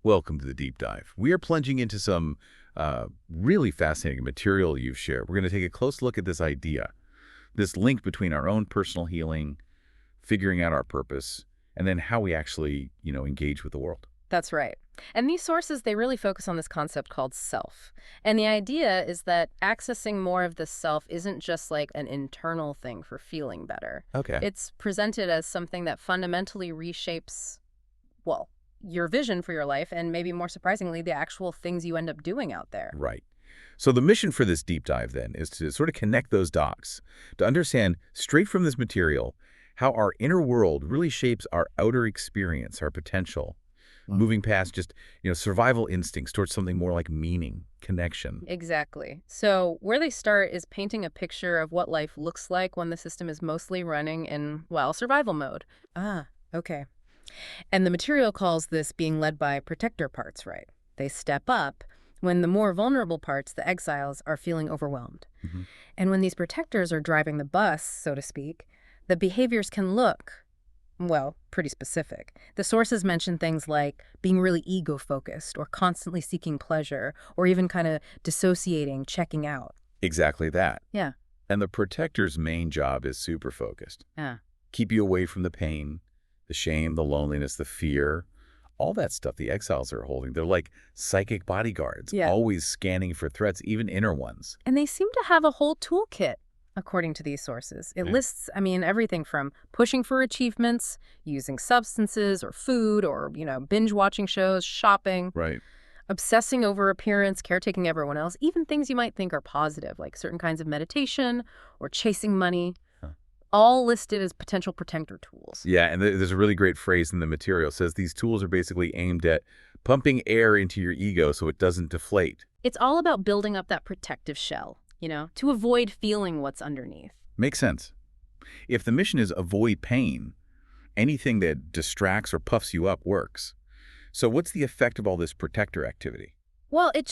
Welcome to the deep dive. We are plunging into some really fascinating material you've shared. We're going to take a close look at this idea, this link between our own personal healing, figuring out our purpose, and then how we actually, engage with the world. That's right. And these sources, they really focus on this concept called self. And the idea is that accessing more of the self isn't just like an internal thing for feeling better. Okay. It's presented as something that fundamentally reshapes, well, your vision for your life and maybe more surprisingly, the actual things you end up doing out there. Right. So the mission for this deep dive then is to sort of connect those dots, to understand straight from this material how our inner world really shapes our outer experience, our potential, moving past just, survival instincts towards something more like meaning, connection. Exactly. So where they start is painting a picture of what life looks like when the system is mostly running in, well, survival mode. Ah, okay. And the material calls this being led by protector parts, right? They step up when the more vulnerable parts, the exiles, are feeling overwhelmed. Mhm. And when these protectors are driving the bus, so to speak, the behaviors can look, well, pretty specific. The sources mention things like being really ego-focused or constantly seeking pleasure or even kind of dissociating, checking out. Exactly that. Yeah. And the protector's main job is super focused. Yeah. Keep you away from the pain, the shame, the loneliness, the fear, all that stuff the exiles are holding. They're like psychic bodyguards, Yeah. always scanning for threats, even inner ones. And they seem to have a whole toolkit, according to these sources. It Yeah. lists, everything from pushing for achievements, using substances or food or, binge watching shows, shopping, Right. obsessing over appearance, caretaking everyone else, even things you might think are positive, like certain kinds of meditation or chasing money, Huh. all listed as potential protector tools. Yeah, and there's a really great phrase in the material. It says these tools are basically aimed at pumping air into your ego so it doesn't deflate. It's all about building up that protective shell, to avoid feeling what's underneath. Makes sense. If the mission is avoid pain, anything that distracts or puffs you up works. So what's the effect of all this protector activity? Well, it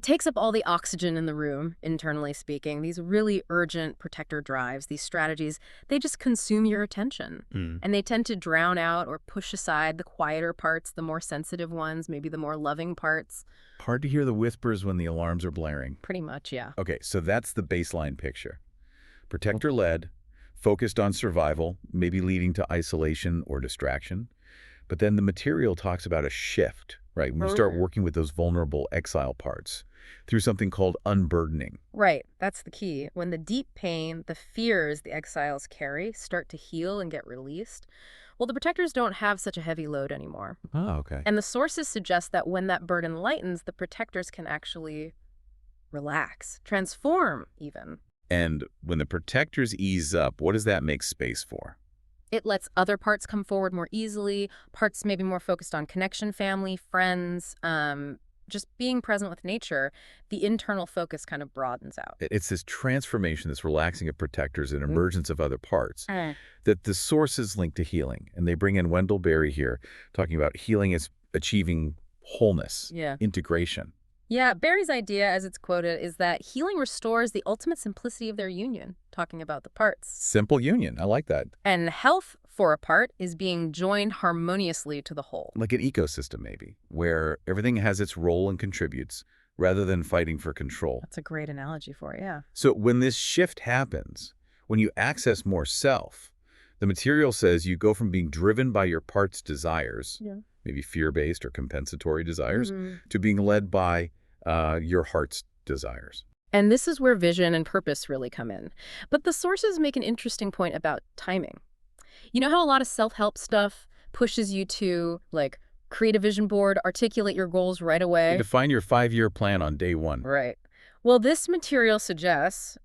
takes up all the oxygen in the room, internally speaking. These really urgent protector drives, these strategies, they just consume your attention. Mm. And they tend to drown out or push aside the quieter parts, the more sensitive ones, maybe the more loving parts. Hard to hear the whispers when the alarms are blaring. Pretty much, yeah. Okay, so that's the baseline picture. Protector-led, focused on survival, maybe leading to isolation or distraction. But then the material talks about a shift, right? When you start working with those vulnerable exile parts through something called unburdening. Right, that's the key. When the deep pain, the fears the exiles carry start to heal and get released, well, the protectors don't have such a heavy load anymore. Oh, okay. And the sources suggest that when that burden lightens, the protectors can actually relax, transform even. And when the protectors ease up, what does that make space for? It lets other parts come forward more easily, parts maybe more focused on connection, family, friends, just being present with nature. The internal focus kind of broadens out. It's this transformation, this relaxing of protectors and emergence of other parts Mm. that the sources link to healing. And they bring in Wendell Berry here, talking about healing as achieving wholeness, Yeah. integration. Yeah, Barry's idea, as it's quoted, is that healing restores the ultimate simplicity of their union, talking about the parts. Simple union. I like that. And health for a part is being joined harmoniously to the whole. Like an ecosystem, maybe, where everything has its role and contributes rather than fighting for control. That's a great analogy for it, yeah. So when this shift happens, when you access more self, the material says you go from being driven by your part's desires, Yeah. maybe fear-based or compensatory desires, Mhm. to being led by your heart's desires. And this is where vision and purpose really come in. But the sources make an interesting point about timing. You know how a lot of self-help stuff pushes you to, like, create a vision board, articulate your goals right away? Define your 5-year plan on day one. Right. Well, this material suggests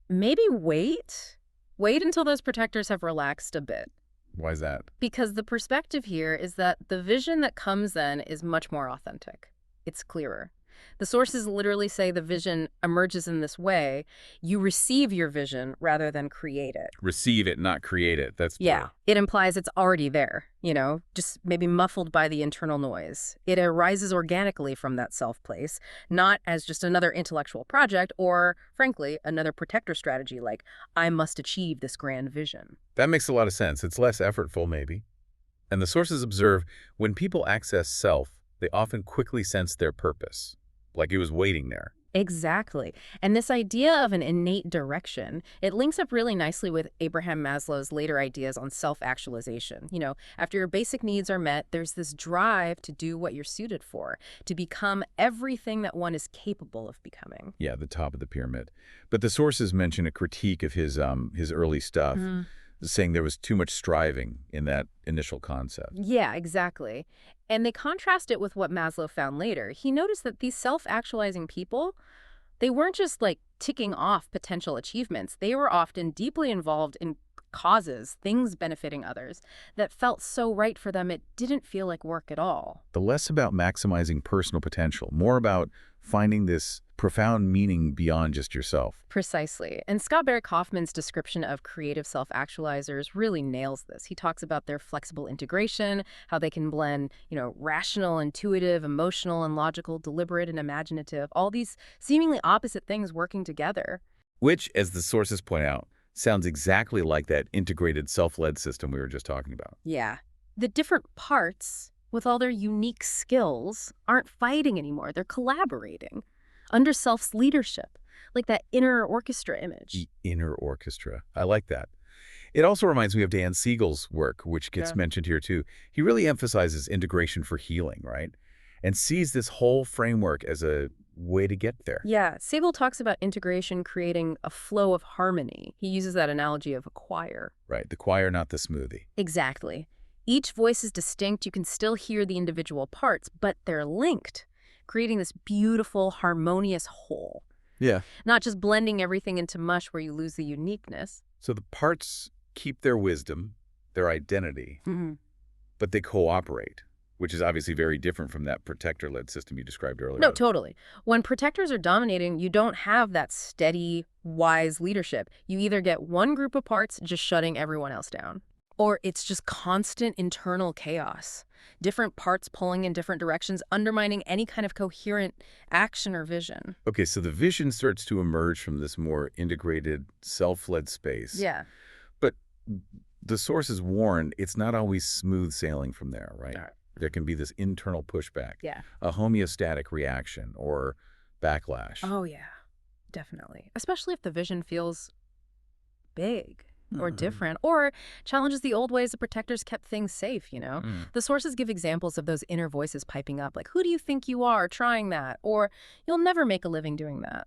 maybe wait until those protectors have relaxed a bit. Why is that? Because the perspective here is that the vision that comes then is much more authentic. It's clearer. The sources literally say the vision emerges in this way. You receive your vision rather than create it. Receive it, not create it. That's Yeah, true. it implies it's already there, just maybe muffled by the internal noise. It arises organically from that self place, not as just another intellectual project or, frankly, another protector strategy like, I must achieve this grand vision. That makes a lot of sense. It's less effortful, maybe. And the sources observe when people access self, they often quickly sense their purpose, like it was waiting there. Exactly. And this idea of an innate direction, it links up really nicely with Abraham Maslow's later ideas on self-actualization. After your basic needs are met, there's this drive to do what you're suited for, to become everything that one is capable of becoming. Yeah, the top of the pyramid. But the sources mention a critique of his early stuff, saying there was too much striving in that initial concept. Yeah, exactly. And they contrast it with what Maslow found later. He noticed that these self-actualizing people, they weren't just like ticking off potential achievements. They were often deeply involved in causes, things benefiting others, that felt so right for them it didn't feel like work at all. The less about maximizing personal potential, more about finding this profound meaning beyond just yourself. Precisely. And Scott Barry Kaufman's description of creative self-actualizers really nails this. He talks about their flexible integration, how they can blend, rational, intuitive, emotional, and logical, deliberate, and imaginative, all these seemingly opposite things working together. Which, as the sources point out, sounds exactly like that integrated self-led system we were just talking about. Yeah. The different parts, with all their unique skills, aren't fighting anymore. They're collaborating under self's leadership, like that inner orchestra image. The inner orchestra. I like that. It also reminds me of Dan Siegel's work, which gets mentioned here too. He really emphasizes integration for healing, right? And sees this whole framework as a way to get there. Yeah, Siegel talks about integration creating a flow of harmony. He uses that analogy of a choir. Right, the choir, not the smoothie. Exactly. Each voice is distinct. You can still hear the individual parts, but they're linked, creating this beautiful, harmonious whole. Yeah. Not just blending everything into mush where you lose the uniqueness. So the parts keep their wisdom, their identity, but they cooperate, which is obviously very different from that protector-led system you described earlier. No, totally. When protectors are dominating, you don't have that steady, wise leadership. You either get one group of parts just shutting everyone else down, or it's just constant internal chaos. Different parts pulling in different directions, undermining any kind of coherent action or vision. Okay, so the vision starts to emerge from this more integrated, self-led space. Yeah. But the sources warn it's not always smooth sailing from there, right? There can be this internal pushback, a homeostatic reaction or backlash. Oh, yeah, definitely. Especially if the vision feels big or different, or challenges the old ways the protectors kept things safe, The sources give examples of those inner voices piping up, like, who do you think you are trying that? Or, you'll never make a living doing that.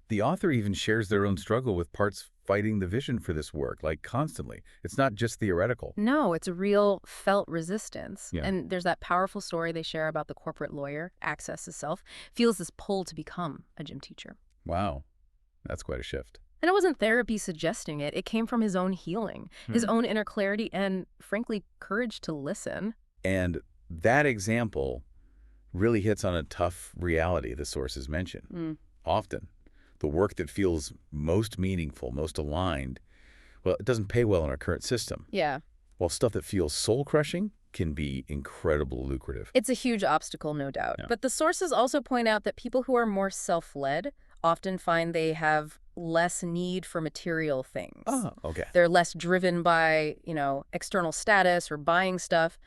The author even shares their own struggle with parts fighting the vision for this work, like constantly. It's not just theoretical. No, it's a real felt resistance. Yeah. And there's that powerful story they share about the corporate lawyer, access to self, feels this pull to become a gym teacher. Wow, that's quite a shift. And it wasn't therapy suggesting it. It came from his own healing, his own inner clarity, and, frankly, courage to listen. And that example really hits on a tough reality the sources mention. Often, the work that feels most meaningful, most aligned, well, it doesn't pay well in our current system. Yeah. While stuff that feels soul-crushing can be incredibly lucrative. It's a huge obstacle, no doubt. Yeah. But the sources also point out that people who are more self-led often find they have less need for material things. Oh, okay. They're less driven by, external status or buying stuff,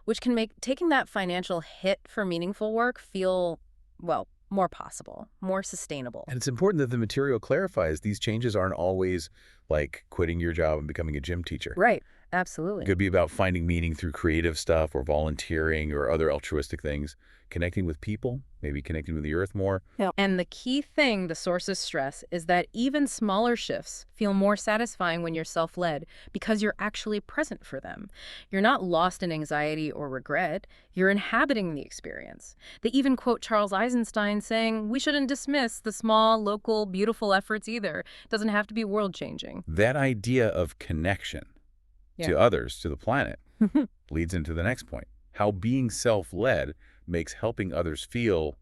which can make taking that financial hit for meaningful work feel, well, more possible, more sustainable. And it's important that the material clarifies these changes aren't always like quitting your job and becoming a gym teacher. Right. Absolutely. It could be about finding meaning through creative stuff or volunteering or other altruistic things, connecting with people, maybe connecting with the earth more. Yeah. And the key thing the sources stress is that even smaller shifts feel more satisfying when you're self-led because you're actually present for them. You're not lost in anxiety or regret. You're inhabiting the experience. They even quote Charles Eisenstein saying, we shouldn't dismiss the small, local, beautiful efforts either. It doesn't have to be world-changing. That idea of connection to others, to the planet, leads into the next point. How being self-led makes helping others feel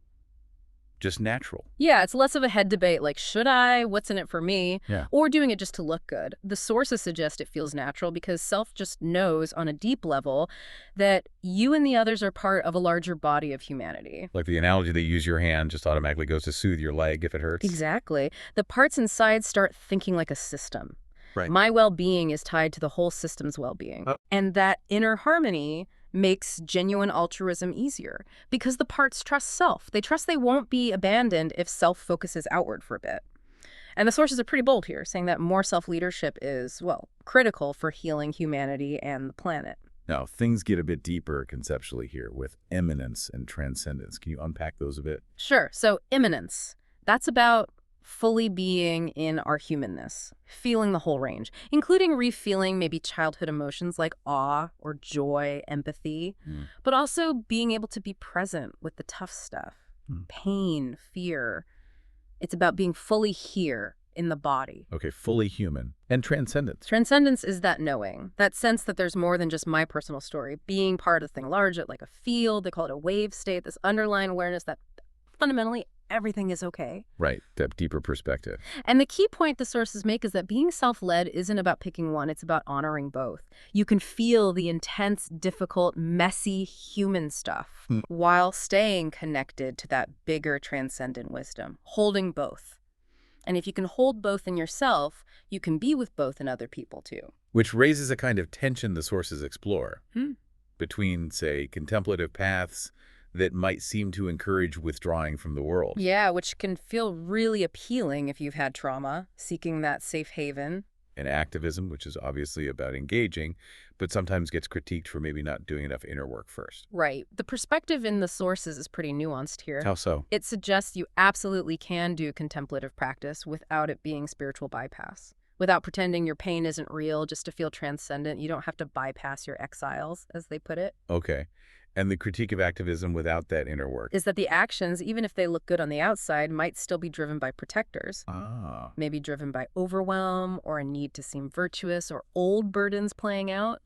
just natural. Yeah, it's less of a head debate like, should I? What's in it for me? Yeah. Or doing it just to look good. The sources suggest it feels natural because self just knows on a deep level that you and the others are part of a larger body of humanity. Like the analogy that you use your hand just automatically goes to soothe your leg if it hurts. Exactly. The parts inside start thinking like a system. Right. My well-being is tied to the whole system's well-being. Oh. And that inner harmony makes genuine altruism easier because the parts trust self. They trust they won't be abandoned if self focuses outward for a bit. And the sources are pretty bold here, saying that more self-leadership is, well, critical for healing humanity and the planet. Now, things get a bit deeper conceptually here with immanence and transcendence. Can you unpack those a bit? Sure. So immanence, that's about fully being in our humanness, feeling the whole range, including re-feeling maybe childhood emotions like awe or joy, empathy, but also being able to be present with the tough stuff, pain, fear. It's about being fully here in the body. Okay, fully human. And transcendence. Transcendence is that knowing, that sense that there's more than just my personal story, being part of the thing larger, like a field, they call it a wave state, this underlying awareness that fundamentally everything is okay. Right, that deeper perspective. And the key point the sources make is that being self-led isn't about picking one, it's about honoring both. You can feel the intense, difficult, messy human stuff while staying connected to that bigger transcendent wisdom, holding both. And if you can hold both in yourself, you can be with both in other people too. Which raises a kind of tension the sources explore between, say, contemplative paths that might seem to encourage withdrawing from the world. Yeah, which can feel really appealing if you've had trauma, seeking that safe haven. And activism, which is obviously about engaging, but sometimes gets critiqued for maybe not doing enough inner work first. Right. The perspective in the sources is pretty nuanced here. How so? It suggests you absolutely can do contemplative practice without it being spiritual bypass. Without pretending your pain isn't real just to feel transcendent. You don't have to bypass your exiles, as they put it. Okay. And the critique of activism without that inner work. Is that the actions, even if they look good on the outside, might still be driven by protectors. Ah. Maybe driven by overwhelm or a need to seem virtuous or old burdens playing out,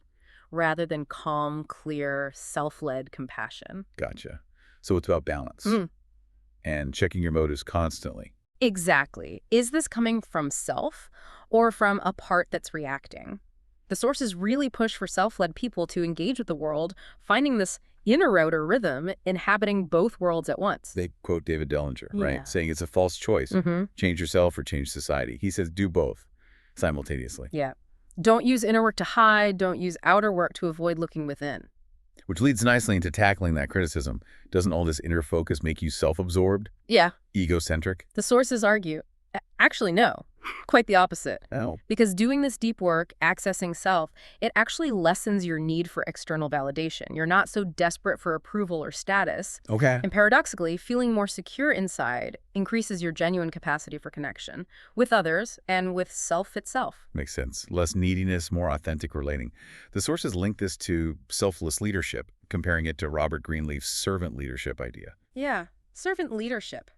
rather than calm, clear, self-led compassion. Gotcha. So it's about balance and checking your motives constantly. Exactly. Is this coming from self or from a part that's reacting? The sources really push for self-led people to engage with the world, finding this inner outer rhythm, inhabiting both worlds at once. They quote David Dellinger, Yeah. right? Saying it's a false choice. Change yourself or change society. He says do both simultaneously. Yeah. Don't use inner work to hide. Don't use outer work to avoid looking within. Which leads nicely into tackling that criticism. Doesn't all this inner focus make you self-absorbed, Yeah. egocentric? The sources argue, actually, no. Quite the opposite. Oh. Because doing this deep work, accessing self, it actually lessens your need for external validation. You're not so desperate for approval or status. Okay. And paradoxically, feeling more secure inside increases your genuine capacity for connection with others and with self itself. Makes sense. Less neediness, more authentic relating. The sources link this to selfless leadership, comparing it to Robert Greenleaf's servant leadership idea. Yeah, servant leadership.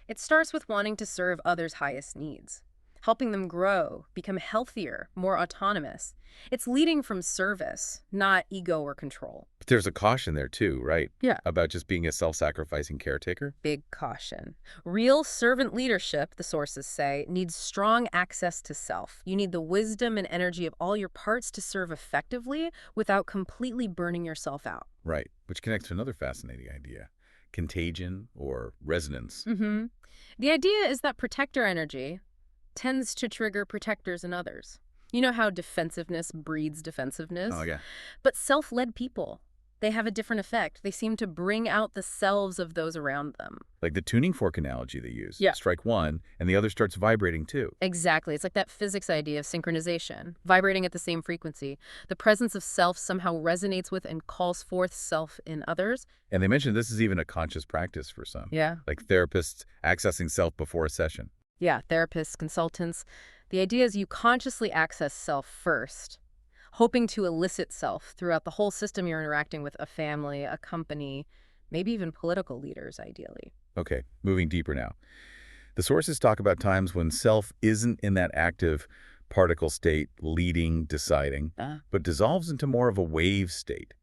It starts with wanting to serve others' highest needs, helping them grow, become healthier, more autonomous. It's leading from service, not ego or control. But there's a caution there too, right? Yeah. About just being a self-sacrificing caretaker? Big caution. Real servant leadership, the sources say, needs strong access to self. You need the wisdom and energy of all your parts to serve effectively without completely burning yourself out. Right. Which connects to another fascinating idea. Contagion or resonance. The idea is that protector energy tends to trigger protectors in others. You know how defensiveness breeds defensiveness? Oh, yeah. But self-led people, they have a different effect. They seem to bring out the selves of those around them. Like the tuning fork analogy they use. Yeah. Strike one, and the other starts vibrating too. Exactly. It's like that physics idea of synchronization, vibrating at the same frequency. The presence of self somehow resonates with and calls forth self in others. And they mentioned this is even a conscious practice for some. Yeah. Like therapists accessing self before a session. Yeah, therapists, consultants. The idea is you consciously access self first, hoping to elicit self throughout the whole system you're interacting with, a family, a company, maybe even political leaders, ideally. Okay, moving deeper now. The sources talk about times when self isn't in that active particle state, leading, deciding, but dissolves into more of a wave state,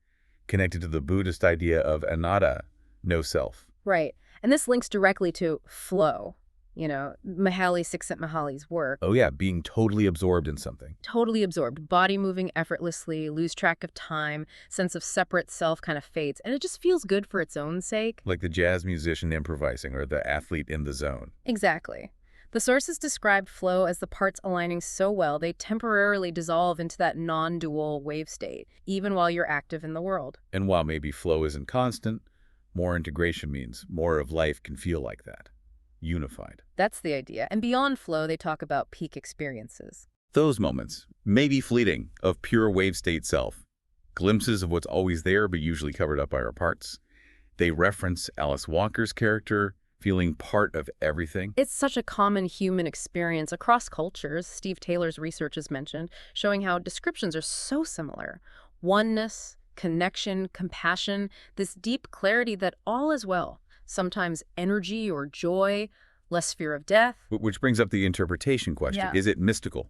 connected to the Buddhist idea of anatta, no self. Right. And this links directly to flow. You know, Mihaly Csikszentmihalyi's work. Oh yeah, being totally absorbed in something. Totally absorbed, body moving effortlessly, lose track of time, sense of separate self kind of fades. And it just feels good for its own sake. Like the jazz musician improvising or the athlete in the zone. Exactly. The sources described flow as the parts aligning so well they temporarily dissolve into that non-dual wave state, even while you're active in the world. And while maybe flow isn't constant, more integration means more of life can feel like that, unified. That's the idea. And beyond flow, they talk about peak experiences. Those moments, maybe fleeting, of pure wave state self, glimpses of what's always there but usually covered up by our parts. They reference Alice Walker's character, feeling part of everything. It's such a common human experience across cultures, Steve Taylor's research has mentioned, showing how descriptions are so similar. Oneness, connection, compassion, this deep clarity that all is well, sometimes energy or joy, less fear of death. Which brings up the interpretation question. Yeah. Is it mystical?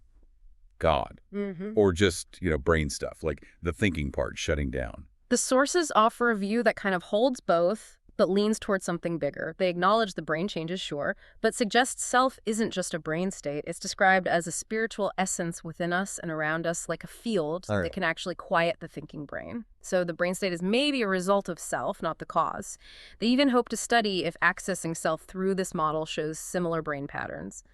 God? Mm-hmm. Or just, brain stuff, like the thinking part shutting down? The sources offer a view that kind of holds both, but leans towards something bigger. They acknowledge the brain changes, sure, but suggest self isn't just a brain state. It's described as a spiritual essence within us and around us, like a field that can actually quiet the thinking brain. So the brain state is maybe a result of self, not the cause. They even hope to study if accessing self through this model shows similar brain patterns.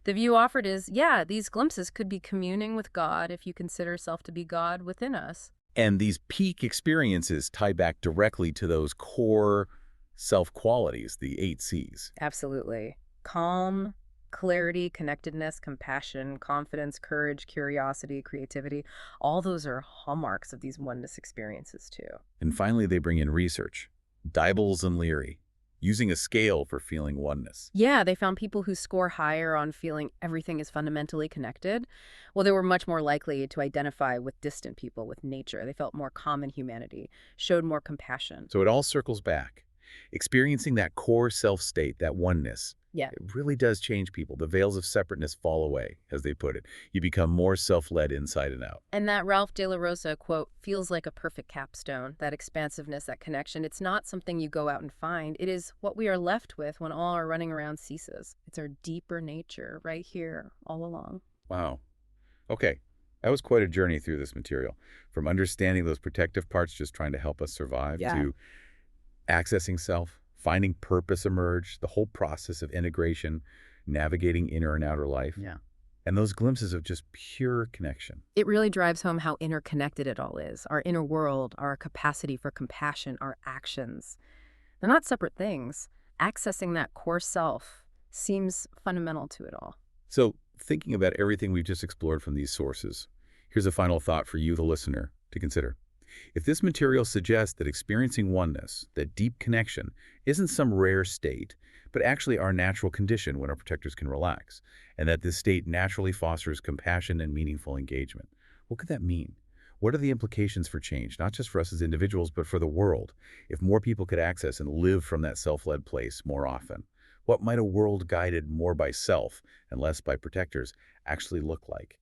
The view offered is, yeah, these glimpses could be communing with God if you consider self to be God within us. And these peak experiences tie back directly to those core self-qualities, the 8 C's. Absolutely. Calm, clarity, connectedness, compassion, confidence, courage, curiosity, creativity. All those are hallmarks of these oneness experiences, too. And finally, they bring in research. Dybels and Leary, using a scale for feeling oneness. Yeah, they found people who score higher on feeling everything is fundamentally connected. Well, they were much more likely to identify with distant people, with nature. They felt more common humanity, showed more compassion. So it all circles back. Experiencing that core self-state, that oneness, Yeah. it really does change people. The veils of separateness fall away, as they put it. You become more self-led inside and out. And that Ralph de la Rosa quote feels like a perfect capstone, that expansiveness, that connection. It's not something you go out and find. It is what we are left with when all our running around ceases. It's our deeper nature right here all along. Wow. Okay. That was quite a journey through this material. From understanding those protective parts just trying to help us survive to accessing self, finding purpose emerge, the whole process of integration, navigating inner and outer life. Yeah. And those glimpses of just pure connection. It really drives home how interconnected it all is. Our inner world, our capacity for compassion, our actions. They're not separate things. Accessing that core self seems fundamental to it all. So, thinking about everything we've just explored from these sources, here's a final thought for you, the listener, to consider. If this material suggests that experiencing oneness, that deep connection, isn't some rare state, but actually our natural condition when our protectors can relax, and that this state naturally fosters compassion and meaningful engagement, what could that mean? What are the implications for change, not just for us as individuals, but for the world, if more people could access and live from that self-led place more often? What might a world guided more by self and less by protectors actually look like?